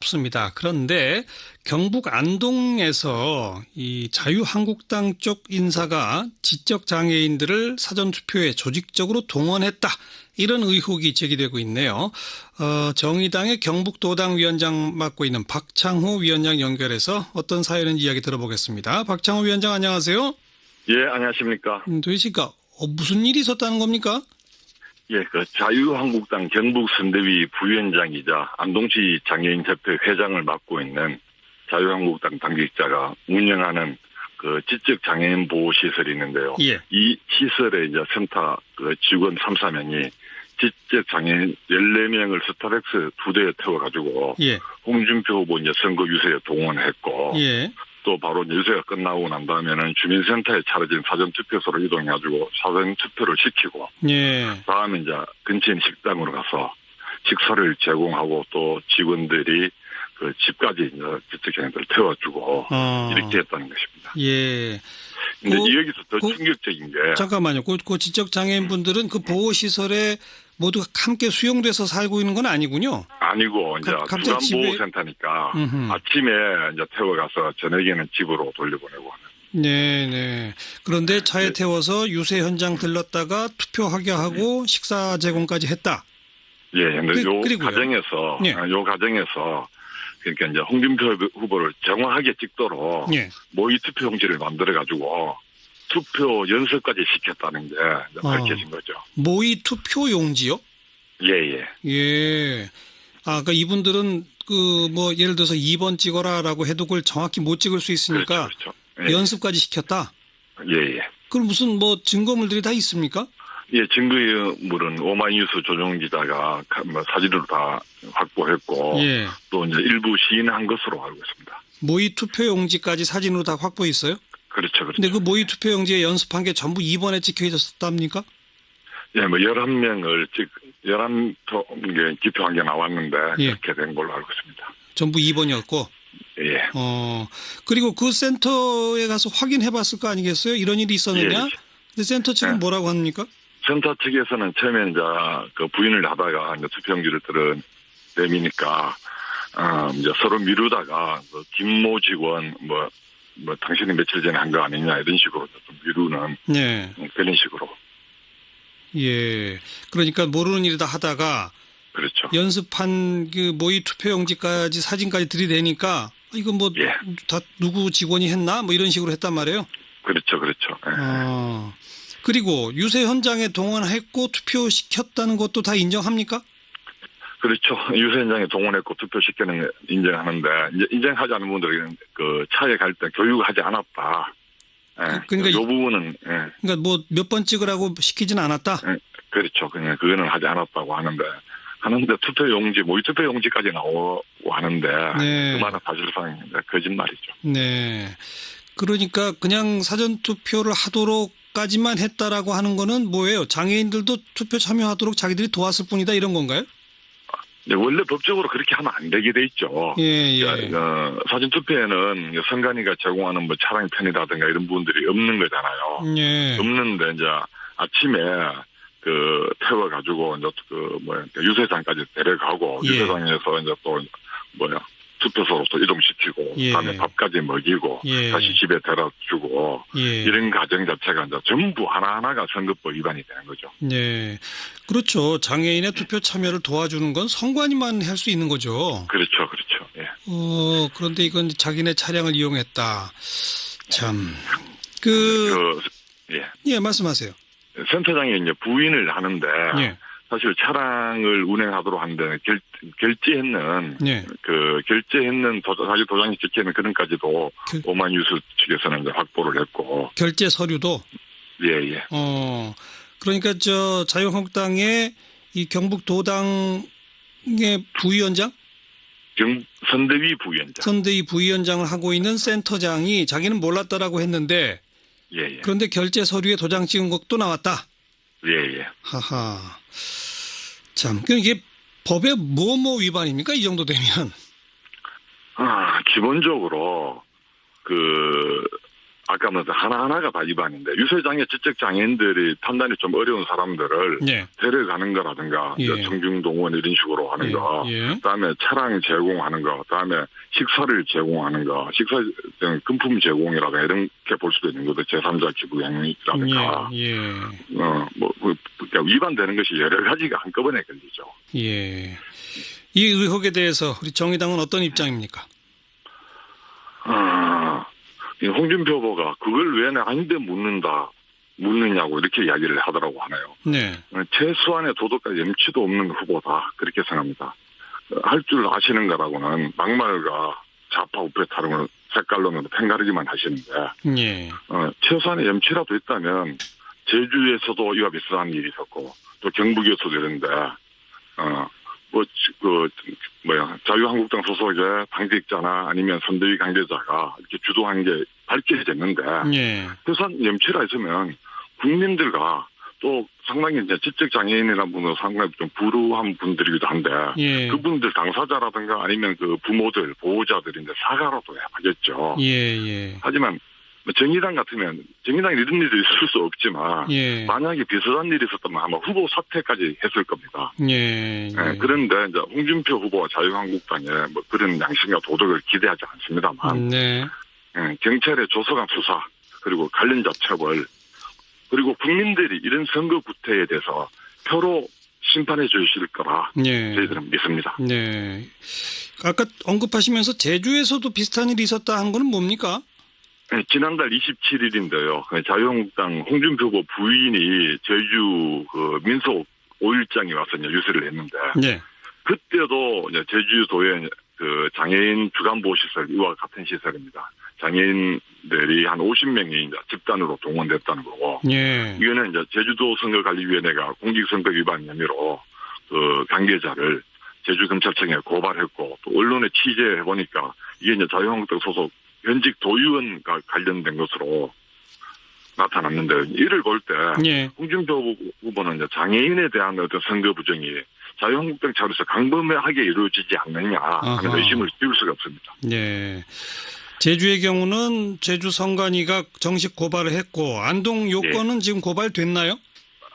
싶습니다. 그런데 경북 안동에서 이 자유한국당 쪽 인사가 지적장애인들을 사전투표에 조직적으로 동원했다. 이런 의혹이 제기되고 있네요. 정의당의 경북도당 위원장 맡고 있는 박창호 위원장 연결해서 어떤 사연인지 이야기 들어보겠습니다. 박창호 위원장 안녕하세요. 예, 안녕하십니까. 되십니까? 무슨 일이 있었다는 겁니까? 예, 자유한국당 경북선대위 부위원장이자 안동시 장애인협회 회장을 맡고 있는 자유한국당 당직자가 운영하는 지적장애인 보호시설이 있는데요. 예. 이 시설의 이제 센터 직원 3, 4명이 지적장애인 14명을 스타렉스 2대에 태워가지고 예. 홍준표 후보 이제 선거 유세에 동원했고 예. 또 바로 유세가 끝나고 난 다음에는 주민센터에 차려진 사전투표소로 이동해가지고 사전투표를 시키고, 예. 다음에 이제 근처에 있는 식당으로 가서 식사를 제공하고 또 직원들이 집까지 이제 지적장애인들을 태워주고 이렇게 했다는 것입니다. 예. 근데 여기서 더 충격적인 게 잠깐만요. 그 지적장애인 분들은 그 보호시설에 모두 함께 수용돼서 살고 있는 건 아니군요. 아니고 이제 주간보호센터니까 아침에 이제 태워가서 저녁에는 집으로 돌려보내고 하는. 네네. 그런데 차에 태워서 유세 현장 들렀다가 투표하게 하고 식사 제공까지 했다. 예, 근데 그리고요. 요 과정에서 그러니까 이제 홍준표 후보를 정확하게 찍도록 모의 투표용지를 만들어가지고 투표 연습까지 시켰다는 게 밝혀진 거죠. 모의 투표 용지요? 예. 예. 그러니까 이분들은 예를 들어서 2번 찍어라라고 해도 그걸 정확히 못 찍을 수 있으니까 그렇죠. 연습까지 시켰다. 예. 그럼 무슨 증거물들이 다 있습니까? 예, 증거물은 오마이뉴스 조정기자가 사진으로 다 확보했고 또 이제 일부 시인한 것으로 알고 있습니다. 모의 투표 용지까지 사진으로 다 확보했어요? 그렇죠. 근데 그 모의 투표 용지에 연습한 게 전부 2번에 찍혀 있었답니까? 예, 11명을 11개 기표한 게 나왔는데 이렇게 된 걸로 알고 있습니다. 전부 2번이었고? 예. 그리고 그 센터에 가서 확인해 봤을 거 아니겠어요? 이런 일이 있었느냐? 예. 근데 센터 측은 뭐라고 합니까? 센터 측에서는 처음에 이제 부인을 하다가 이제 투표용지를 내미니까 이제 서로 미루다가 김모 직원 당신이 며칠 전에 한 거 아니냐 이런 식으로 좀 미루는 그런 식으로. 예. 그러니까 모르는 일이다 하다가 그렇죠. 연습한 그 모의 투표용지까지 사진까지 들이대니까 이거 다 누구 직원이 했나? 이런 식으로 했단 말이에요. 그렇죠. 그리고 유세 현장에 동원했고 투표시켰다는 것도 다 인정합니까? 그렇죠. 유세 현장에 동원했고 투표시키는 거 인정하는데 이제 인정하지 않는 분들은 차에 갈 때 교육하지 않았다. 그러니까 이 부분은 그러니까 몇 번 찍으라고 시키지는 않았다. 그렇죠. 그냥 그거는 하지 않았다고 하는데 투표용지 모의 투표용지까지 나오고 하는데 그 말은 사실상 거짓말이죠. 네. 그러니까 그냥 사전 투표를 하도록까지만 했다라고 하는 거는 뭐예요? 장애인들도 투표 참여하도록 자기들이 도왔을 뿐이다 이런 건가요? 원래 법적으로 그렇게 하면 안 되게 돼 있죠. 사전 투표에는 선관위가 제공하는 차량 편의라든가 이런 부분들이 없는 거잖아요. 없는데 이제 아침에 태워가지고 이제 유세장까지 데려가고 유세장에서 이제 또 투표소로 또 이동시키고 그다음에 밥까지 먹이고 다시 집에 데려주고 이런 과정 자체가 이제 전부 하나하나가 선거법 위반이 되는 거죠. 네, 그렇죠. 장애인의 투표 참여를 도와주는 건 선관위만 할 수 있는 거죠. 그렇죠. 예. 그런데 이건 자기네 차량을 이용했다. 참, 말씀하세요. 센터장이 이제 부인을 하는데. 사실 차량을 운행하도록 하는데 결제했는 사실 도장이 찍혀 있는 그런까지도 오마이뉴스 측에서는 이제 확보를 했고 결제 서류도 예. 그러니까 자유한국당의 이 경북도당의 부위원장 선대위 부위원장을 하고 있는 센터장이 자기는 몰랐다라고 했는데 그런데 결제 서류에 도장 찍은 것도 나왔다. 예. 하하. 참, 이게 법의 뭐 위반입니까? 이 정도 되면. 기본적으로 아까 말한 하나하나가 다 위반인데 유세장애 지적장애인들이 판단이 좀 어려운 사람들을 예. 데려가는 거라든가 예. 청중동원 이런 식으로 하는 거 예. 그다음에 차량 제공하는 거 그다음에 식사를 제공하는 거 식사 금품 제공이라든가 이렇게 볼 수도 있는 거죠. 제3자 기부 행위라든가 예. 그러니까 위반되는 것이 여러 가지가 한꺼번에 걸리죠. 예. 이 의혹에 대해서 우리 정의당은 어떤 입장입니까? 홍준표 후보가 그걸 왜 나한테 묻느냐고 이렇게 이야기를 하더라고 하네요. 네. 최소한의 도덕과 염치도 없는 후보다 그렇게 생각합니다. 할 줄 아시는 거라고는 막말과 좌파 우파 타령을 색깔로는 팽가르기만 하시는데 예. 최소한의 염치라도 있다면 제주에서도 이와 비슷한 일이 있었고 또 경북에서도 이런데 자유한국당 소속의 당직자나 아니면 선대위 관계자가 이렇게 주도한 게 밝혀졌는데, 예. 최소한 염치가 있으면 국민들과 또 상당히 이제 지적장애인이라는 분은 상당히 좀 불우한 분들이기도 한데, 예. 그분들 당사자라든가 아니면 그 부모들, 보호자들이 이제 사과라도 하겠죠. 예. 하지만 정의당 같으면 정의당에 이런 일이 있을 수 없지만 예. 만약에 비슷한 일이 있었다면 아마 후보 사퇴까지 했을 겁니다. 예. 그런데 이제 홍준표 후보와 자유한국당에 뭐 그런 양심과 도덕을 기대하지 않습니다만 네. 경찰의 조사관 수사 그리고 관련자 처벌 그리고 국민들이 이런 선거 구태에 대해서 표로 심판해 주실 거라 예. 저희들은 믿습니다. 네. 아까 언급하시면서 제주에서도 비슷한 일이 있었다 한 거는 뭡니까? 지난달 27일인데요. 자유한국당 홍준표 후보 부인이 제주 그 민속 5일장에 와서 이제 유세를 했는데 네. 그때도 이제 제주도의 그 장애인 주간보호시설 이와 같은 시설입니다. 장애인들이 한 50명이 이제 집단으로 동원됐다는 거고. 예. 이거는 이제 제주도 선거관리위원회가 공직선거 위반 혐의로 그 관계자를 제주경찰청에 고발했고 또 언론에 취재해 보니까 이게 이제 자유한국당 소속 현직 도의원과 관련된 것으로 나타났는데 이를 볼 때 예. 홍준표 후보는 이제 장애인에 대한 어떤 선거 부정이 자유한국당 차원에서 강범하게 이루어지지 않느냐 하는 아하. 의심을 띄울 수가 없습니다. 네. 제주의 경우는 제주 선관위가 정식 고발을 했고 안동 요건은 지금 고발됐나요?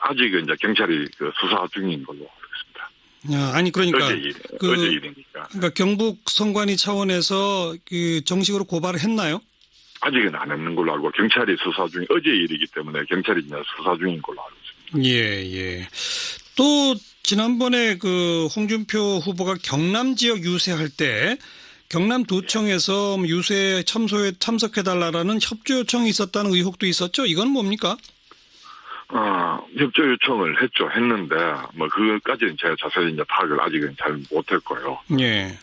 아직은 이제 경찰이 그 수사 중인 걸로 알고 있습니다. 아니 그러니까 어제 일이니까. 그러니까 경북 선관위 차원에서 그 정식으로 고발을 했나요? 아직은 안 했는 걸로 알고 경찰이 수사 중 어제 일이기 때문에 경찰이 이제 수사 중인 걸로 알고 있습니다. 예. 또 지난번에 그 홍준표 후보가 경남 지역 유세할 때 경남도청에서 유세 참소에 참석해달라는 협조 요청이 있었다는 의혹도 있었죠. 이건 뭡니까? 협조 요청을 했는데 뭐 그것까지는 제가 자세히 이제 파악을 아직은 잘 못했고요. 예.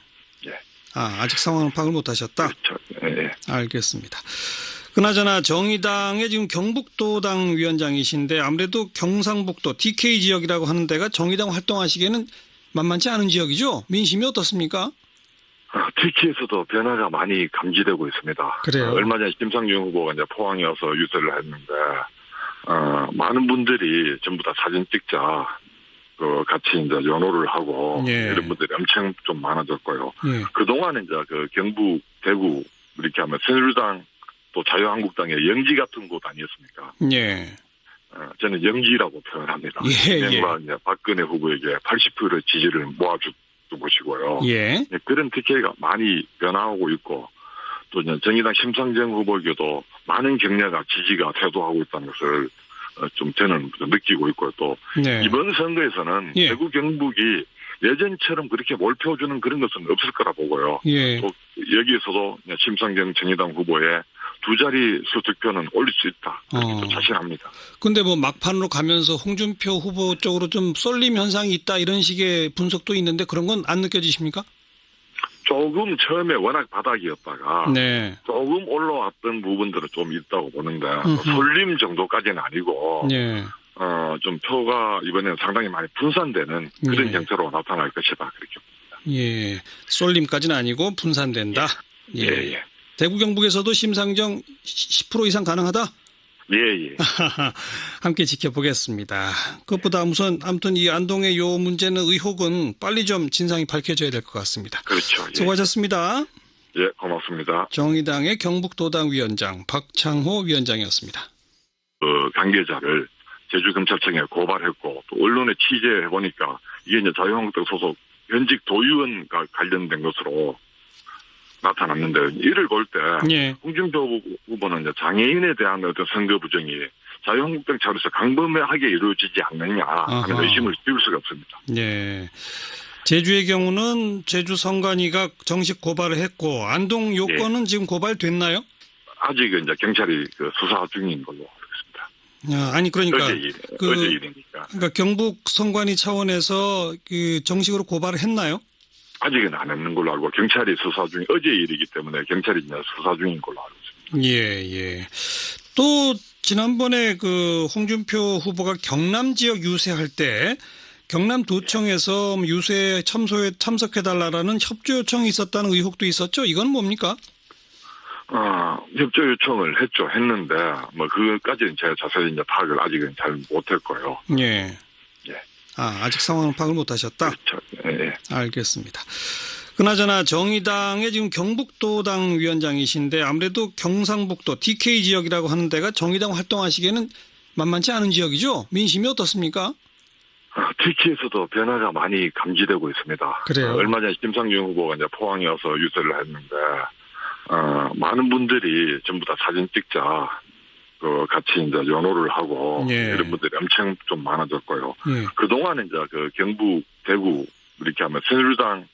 아직 상황을 파악을 못하셨다. 그렇죠. 예. 알겠습니다. 그나저나 정의당의 지금 경북도당 위원장이신데 아무래도 경상북도 DK 지역이라고 하는 데가 정의당 활동하시기에는 만만치 않은 지역이죠. 민심이 어떻습니까? TK에서도 변화가 많이 감지되고 있습니다. 그래요? 얼마 전에 심상정 후보가 이제 포항에 와서 유세를 했는데, 많은 분들이 전부 다 사진 찍자, 같이 이제 연호를 하고, 예. 이런 분들이 엄청 좀 많아졌고요. 예. 그동안은 이제 경북, 대구, 이렇게 하면 새누리당 또 자유한국당의 영지 같은 곳 아니었습니까? 예. 저는 영지라고 표현합니다. 예. 이제 박근혜 후보에게 80% 지지를 모아준 곳이고요. 예. 그런 TK가 많이 변화하고 있고 또 이제 정의당 심상정 후보에게도 많은 격려가 지지가 쇄도하고 있다는 것을 좀 저는 느끼고 있고 또 네. 이번 선거에서는 예. 대구 경북이 예전처럼 그렇게 몰표주는 그런 것은 없을 거라 보고요. 예. 또 여기에서도 심상정 정의당 후보의 두 자릿수 득표는 올릴 수 있다. 그렇게 또 자신합니다. 근데 뭐 막판으로 가면서 홍준표 후보 쪽으로 좀 쏠림 현상이 있다 이런 식의 분석도 있는데 그런 건 안 느껴지십니까? 조금 처음에 워낙 바닥이었다가 네. 조금 올라왔던 부분들은 좀 있다고 보는데 쏠림 정도까지는 아니고 네. 좀 표가 이번에는 상당히 많이 분산되는 그런 예. 형태로 나타날 것이다. 그렇게 봅니다. 예. 쏠림까지는 아니고 분산된다. 예. 대구 경북에서도 심상정 10% 이상 가능하다? 예. 함께 지켜보겠습니다. 그것보다 우선 아무튼 이 안동의 요 문제는 의혹은 빨리 좀 진상이 밝혀져야 될 것 같습니다. 그렇죠. 예. 수고하셨습니다. 예, 고맙습니다. 정의당의 경북도당 위원장 박창호 위원장이었습니다. 관계자를 제주경찰청에 고발했고 또 언론에 취재해 보니까 이게 이제 자유한국당 소속 현직 도의원과 관련된 것으로 나타났는데 이를 볼 때 예. 홍준표 후보는 이제 장애인에 대한 어떤 선거 부정이 자유한국당 차원에서 강범하게 이루어지지 않느냐 하는 아하. 의심을 띄울 수가 없습니다. 예. 제주의 경우는 제주 선관위가 정식 고발을 했고 안동 요건은 지금 고발됐나요? 아직은 이제 경찰이 수사 중인 걸로 알고 있습니다. 아니 그러니까 어제 일이니까. 그러니까 경북 선관위 차원에서 정식으로 고발을 했나요? 아직은 안 했는 걸로 알고 경찰이 수사 중 어제 일이기 때문에 경찰이 이제 수사 중인 걸로 알고 있습니다. 예. 또 지난번에 홍준표 후보가 경남 지역 유세할 때 경남도청에서 유세 참소에 참석해달라는 협조 요청이 있었다는 의혹도 있었죠. 이건 뭡니까? 협조 요청을 했는데 그것까지는 제가 자세히 이제 파악을 아직은 잘 못했고요. 예. 아직 상황을 파악을 못하셨다. 그렇죠. 예. 알겠습니다. 그나저나 정의당의 지금 경북도당 위원장이신데 아무래도 경상북도 DK 지역이라고 하는 데가 정의당 활동하시기에는 만만치 않은 지역이죠. 민심이 어떻습니까? TK에서도 변화가 많이 감지되고 있습니다. 그래요? 얼마 전에 심상정 후보가 이제 포항에 와서 유세를 했는데 많은 분들이 전부 다 사진 찍자 같이 이제 연호를 하고 예. 이런 분들이 엄청 좀 많아졌고요. 예. 그동안은 이제 경북, 대구 이렇게 하면 새누리당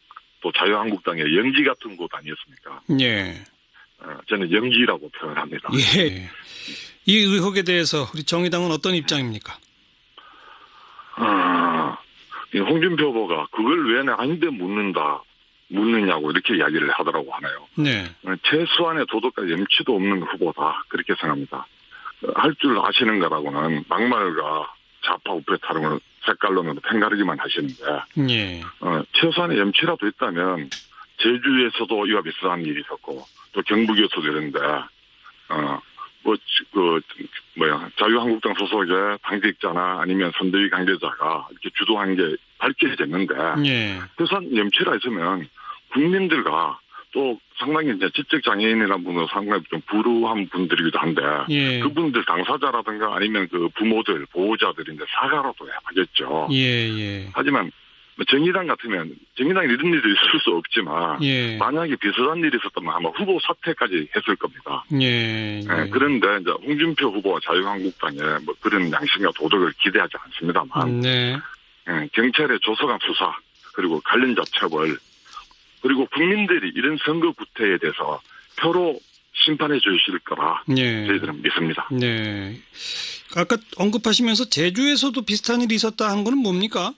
또 자유한국당의 영지 같은 곳 아니었습니까? 예. 저는 영지라고 표현합니다. 예. 이 의혹에 대해서 우리 정의당은 어떤 입장입니까? 홍준표 후보가 그걸 왜 아닌데 묻느냐고 이렇게 이야기를 하더라고 하네요. 네. 최소한의 도덕과 염치도 없는 후보다 그렇게 생각합니다. 할 줄 아시는 거라고는 막말과 좌파 우파 타령을 색깔론으로 팽가르기만 하시는데 예. 최소한의 염치라도 있다면 제주에서도 이와 비슷한 일이 있었고 또 경북에서도 이런데 자유한국당 소속의 당직자나 아니면 선대위 관계자가 이렇게 주도한 게 밝혀졌는데 예. 최소한 염치가 있으면 국민들과 또 상당히 이제 지적장애인이라는 분은 상당히 좀 불우한 분들이기도 한데 예. 그분들 당사자라든가 아니면 부모들, 보호자들인데 사과라도 해야겠죠. 예. 하지만 정의당 같으면 정의당에 이런 일이 있을 수 없지만 예. 만약에 비슷한 일이 있었다면 아마 후보 사퇴까지 했을 겁니다. 예. 그런데 이제 홍준표 후보와 자유한국당에 그런 양심과 도덕을 기대하지 않습니다만 네. 경찰의 조서관 수사 그리고 관련자 처벌 그리고 국민들이 이런 선거 구태에 대해서 표로 심판해 주실 거라 예. 저희들은 믿습니다. 네. 아까 언급하시면서 제주에서도 비슷한 일이 있었다 한 거는 뭡니까?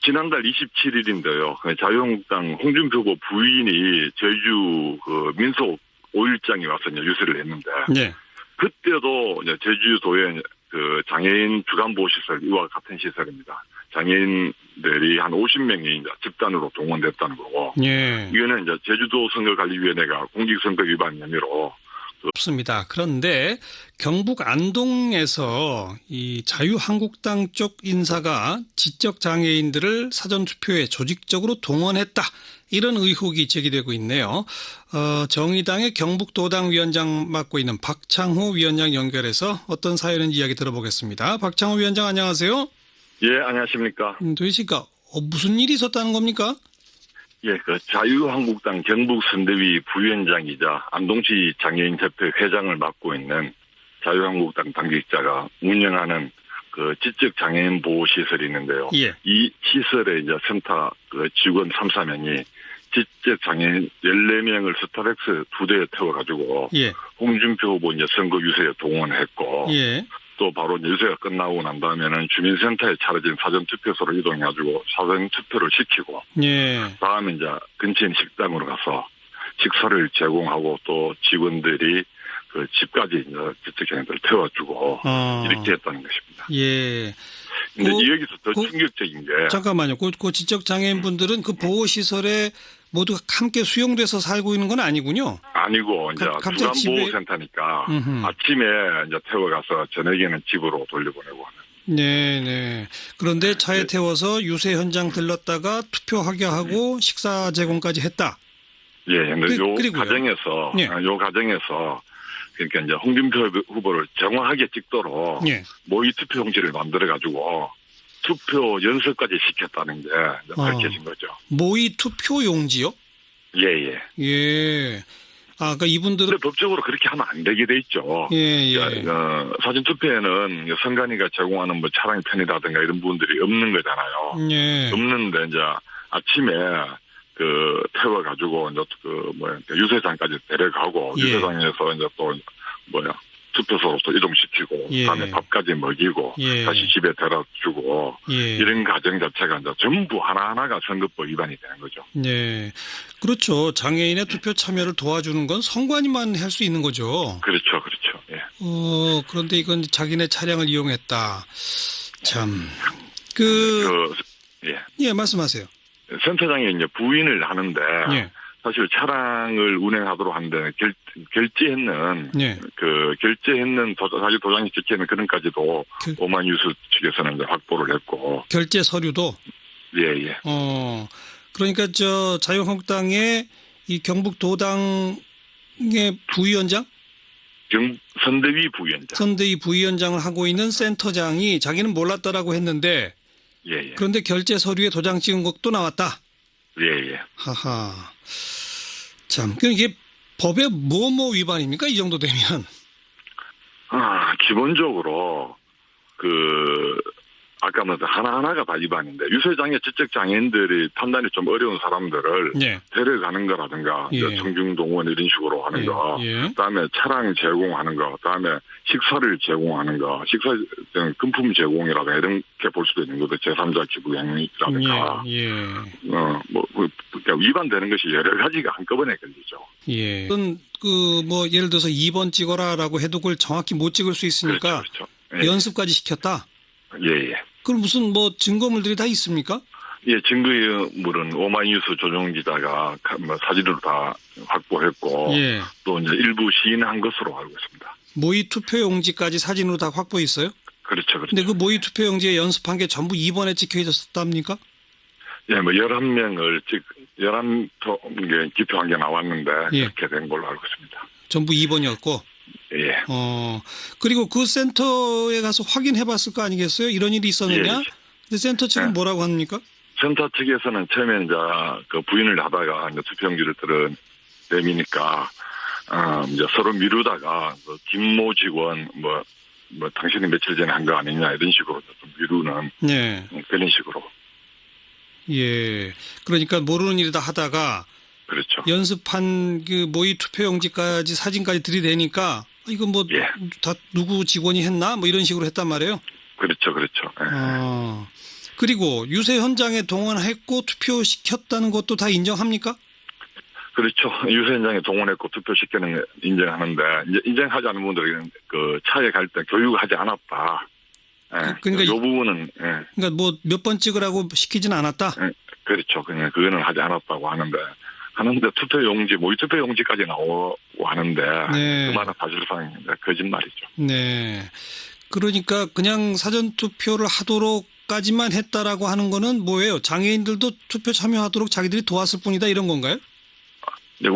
지난달 27일인데요. 자유한국당 홍준표 후보 부인이 제주 민속 5일장에 와서 이제 유세를 했는데 네. 그때도 이제 제주도의 장애인 주간보호시설 이와 같은 시설입니다. 장애인들이 한 50명이 이제 집단으로 동원됐다는 거고 예. 이거는 이제 제주도 선거관리위원회가 공직선거 위반 혐의로 없습니다. 그런데 경북 안동에서 이 자유한국당 쪽 인사가 지적 장애인들을 사전 투표에 조직적으로 동원했다. 이런 의혹이 제기되고 있네요. 정의당의 경북도당 위원장 맡고 있는 박창호 위원장 연결해서 어떤 사연인지 이야기 들어보겠습니다. 박창호 위원장 안녕하세요. 예, 안녕하십니까. 도희씨가 무슨 일이 있었다는 겁니까? 예, 자유한국당 경북선대위 부위원장이자 안동시 장애인협회 회장을 맡고 있는 자유한국당 당직자가 운영하는 지적장애인 보호시설이 있는데요. 예. 이 시설의 이제 센터 직원 3, 4명이 지적장애인 14명을 스타렉스 2대에 태워가지고 예. 홍준표 후보 이제 선거 유세에 동원했고 예. 또 바로 유세가 끝나고 난 다음에는 주민센터에 차려진 사전투표소로 이동해가지고 사전투표를 시키고 예. 다음에 이제 근처인 식당으로 가서 식사를 제공하고 또 직원들이 집까지 이제 지적장애인들을 태워주고 이렇게 했다는 것입니다. 예. 근데 여기서 더 충격적인 게 잠깐만요. 그 지적 장애인 분들은 그 보호 시설에 모두 함께 수용돼서 살고 있는 건 아니군요. 아니고 이제 주간보호센터니까 아침에 이제 태워가서 저녁에는 집으로 돌려보내고 하는. 네. 그런데 차에 태워서 유세 현장 들렀다가 투표 하게 하고 식사 제공까지 했다. 예, 근데 그리고요. 예. 요 과정에서 그러니까 이제 홍준표 후보를 정확하게 찍도록 예. 모의 투표용지를 만들어가지고 투표 연습까지 시켰다는 게 이제 밝혀진 거죠. 모의 투표 용지요? 예. 예. 그러니까 이분들은 근데 법적으로 그렇게 하면 안 되게 돼 있죠. 예. 사전 투표에는 선관위가 제공하는 뭐 차량 편의라든가 이런 부분들이 없는 거잖아요. 예. 없는데 이제 아침에 태워가지고 이제 유세장까지 데려가고 예. 유세장에서 이제 또 투표소로 또 이동시키고 예. 그다음에 밥까지 먹이고 예. 다시 집에 데려주고 예. 이런 과정 자체가 이제 전부 하나하나가 선거법 위반이 되는 거죠. 네. 그렇죠. 장애인의 투표 참여를 도와주는 건 선관위만 할 수 있는 거죠. 그렇죠. 예. 그런데 이건 자기네 차량을 이용했다. 참. 예, 말씀하세요. 센터장이 이제 부인을 하는데 예. 사실 차량을 운행하도록 하는데 결제했는 예. 자기 도장이 찍혀있는 그런까지도 오마이뉴스 측에서는 이제 확보를 했고 결제 서류도 예. 그러니까 자유한국당의 이 경북도당의 부위원장? 선대위 부위원장을 하고 있는 센터장이 자기는 몰랐다라고 했는데 예. 그런데 결제 서류에 도장 찍은 것도 나왔다. 예. 하하. 참, 이게 법의 뭐 위반입니까? 이 정도 되면. 기본적으로 아까 말한 하나하나가 다 위반인데 유세장애 지적 장애인들이 판단이 좀 어려운 사람들을 예. 데려가는 거라든가 예. 청중동원 이런 식으로 하는 거, 그다음에 차량 제공하는 거, 그다음에 식사를 제공하는 거, 금품 제공이라든가 이렇게 볼 수도 있는 거죠. 제3자 기부 행위라든가. 그러니까 위반되는 것이 여러 가지가 한꺼번에 걸리죠. 예. 예를 들어서 2번 찍어라라고 해도 그걸 정확히 못 찍을 수 있으니까 그렇죠. 연습까지 시켰다. 예. 그럼 무슨 증거물들이 다 있습니까? 예, 증거물은 오마이뉴스 조정기자가 사진으로 다 확보했고, 예. 또 이제 일부 시인한 것으로 알고 있습니다. 모의 투표용지까지 사진으로 다 확보했어요? 그렇죠. 근데 그 모의 투표용지에 연습한 게 전부 2번에 찍혀 있었답니까? 예, 11개 기표한 게 나왔는데, 그렇게 된 걸로 알고 있습니다. 전부 2번이었고? 예. 그리고 그 센터에 가서 확인해 봤을 거 아니겠어요? 이런 일이 있었느냐? 예. 근데 센터 측은 뭐라고 합니까? 센터 측에서는 처음에 이제 부인을 하다가 이제 투표용지를 내미니까, 이제 서로 미루다가 김모 직원 당신이 며칠 전에 한 거 아니냐 이런 식으로 좀 미루는. 그런 식으로. 예. 그러니까 모르는 일이다 하다가. 그렇죠. 연습한 모의 투표용지까지 사진까지 들이대니까 이거 다 누구 직원이 했나? 이런 식으로 했단 말이에요. 그렇죠. 그리고 유세 현장에 동원했고 투표시켰다는 것도 다 인정합니까? 그렇죠. 유세 현장에 동원했고 투표시키는 거 인정하는데 이제 인정하지 않는 분들은 차에 갈 때 교육하지 않았다. 그러니까 이 부분은 그러니까 몇 번 찍으라고 시키진 않았다. 그렇죠. 그냥 그거는 하지 않았다고 하는데 모의 투표용지까지 나오고 하는데 그 말은 사실상 거짓말이죠. 네. 그러니까 그냥 사전투표를 하도록까지만 했다라고 하는 거는 뭐예요? 장애인들도 투표 참여하도록 자기들이 도왔을 뿐이다 이런 건가요? 네,